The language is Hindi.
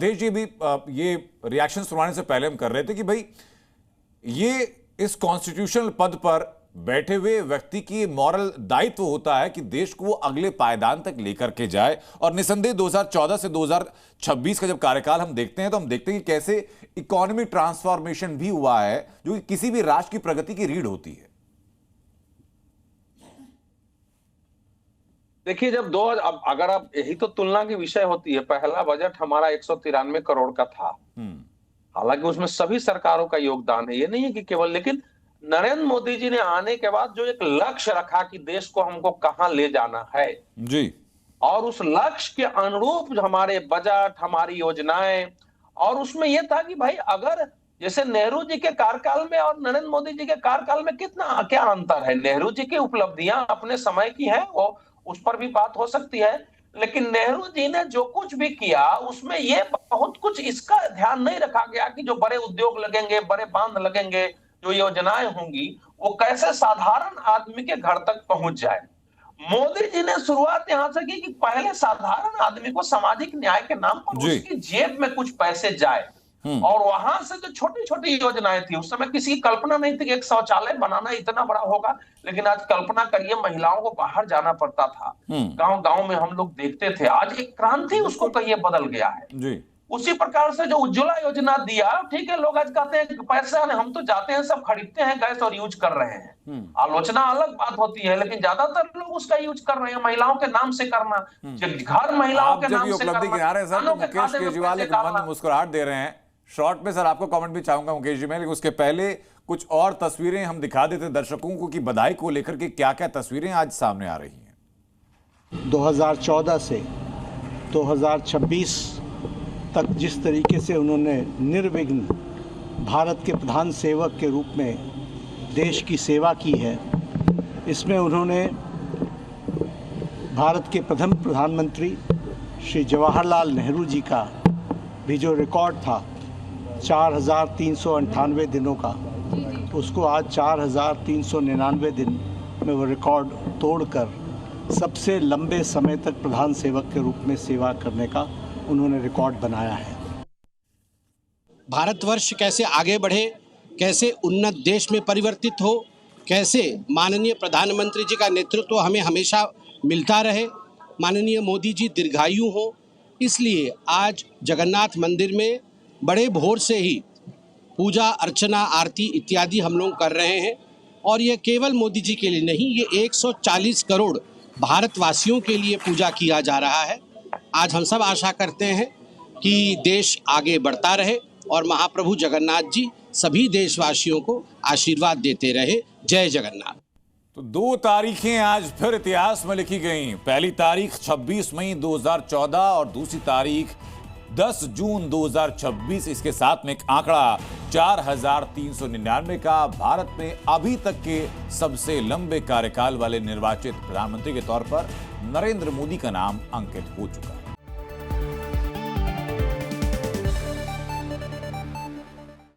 अवधेश जी भी ये रिएक्शन सुनाने से पहले हम कर रहे थे कि भाई ये इस कॉन्स्टिट्यूशनल पद पर बैठे हुए व्यक्ति की मॉरल दायित्व होता है कि देश को वो अगले पायदान तक लेकर के जाए। और निसंदेह 2014 से 2026 का जब कार्यकाल हम देखते हैं तो हम देखते हैं कि कैसे इकोनॉमिक ट्रांसफॉर्मेशन भी हुआ है जो कि किसी भी राष्ट्र की प्रगति की रीढ़ होती है। देखिए, अब अगर आप, यही तो तुलना की विषय होती है। पहला बजट हमारा 193 करोड़ का था। हालांकि उसमें सभी सरकारों का योगदान है, ये नहीं है कि केवल, लेकिन नरेंद्र मोदी जी ने आने के बाद जो एक लक्ष्य रखा कि देश को हमको कहां ले जाना है जी, और उस लक्ष्य के अनुरूप हमारे बजट, हमारी योजनाएं, और उसमें यह था कि भाई अगर जैसे नेहरू जी के कार्यकाल में और नरेंद्र मोदी जी के कार्यकाल में कितना क्या अंतर है। नेहरू जी की उपलब्धियां अपने समय की हैं, वो उस पर भी बात हो सकती है, लेकिन नेहरू जी ने जो कुछ भी किया उसमें ये बहुत कुछ इसका ध्यान नहीं रखा गया कि जो बड़े उद्योग लगेंगे, बड़े बांध लगेंगे, जो योजनाएं होंगी वो कैसे साधारण आदमी के घर तक पहुंच जाए। मोदी जी ने शुरुआत यहां से की कि पहले साधारण आदमी को सामाजिक न्याय के नाम पर उसकी जेब में कुछ पैसे जाए, और वहां से जो छोटी छोटी योजनाएं थी, उस समय किसी की कल्पना नहीं थी कि एक शौचालय बनाना इतना बड़ा होगा, लेकिन आज कल्पना करिए, महिलाओं को बाहर जाना पड़ता था, गांव गांव में हम लोग देखते थे, आज एक क्रांति उसको कहिए बदल गया है जी। उसी प्रकार से जो उज्ज्वला योजना दिया, ठीक है, लोग आज कहते हैं कि पैसा हम तो जाते हैं सब खरीदते हैं गैस और यूज कर रहे हैं, आलोचना अलग बात होती है, लेकिन ज्यादातर लोग उसका यूज कर रहे हैं। महिलाओं के नाम से करना, घर महिलाओं के नाम से करना, गिना रहे हैं सर, तो मुकेश केजरीवाल एक मंद मुस्कुराहट दे रहे हैं। शॉर्ट में सर आपको कमेंट भी चाहूंगा मुकेश जी में, लेकिन उसके पहले कुछ और तस्वीरें हम दिखा देते दर्शकों को कि बधाई को लेकर के क्या क्या तस्वीरें आज सामने आ रही हैं। 2014 से 2026 तक जिस तरीके से उन्होंने निर्विघ्न भारत के प्रधान सेवक के रूप में देश की सेवा की है, इसमें उन्होंने भारत के प्रथम प्रधानमंत्री श्री जवाहरलाल नेहरू जी का भी जो रिकॉर्ड था 4,398 दिनों का, उसको आज 4,399 दिन में वो रिकॉर्ड तोड़कर सबसे लंबे समय तक प्रधान सेवक के रूप में सेवा करने का उन्होंने रिकॉर्ड बनाया है। भारतवर्ष कैसे आगे बढ़े, कैसे उन्नत देश में परिवर्तित हो, कैसे माननीय प्रधानमंत्री जी का नेतृत्व हमें हमेशा मिलता रहे, माननीय मोदी जी दीर्घायु हो, इसलिए आज जगन्नाथ मंदिर में बड़े भोर से ही पूजा अर्चना आरती इत्यादि हम लोग कर रहे हैं। और ये केवल मोदी जी के लिए नहीं, ये 140 करोड़ भारतवासियों के लिए पूजा किया जा रहा है। आज हम सब आशा करते हैं कि देश आगे बढ़ता रहे और महाप्रभु जगन्नाथ जी सभी देशवासियों को आशीर्वाद देते रहे। जय जगन्नाथ। तो 2 तारीखें आज फिर इतिहास में लिखी गई। पहली तारीख 26 मई 2014 और दूसरी तारीख 10 जून 2026। इसके साथ में एक आंकड़ा 4,399 का, भारत में अभी तक के सबसे लंबे कार्यकाल वाले निर्वाचित प्रधानमंत्री के तौर पर नरेंद्र मोदी का नाम अंकित हो चुका है।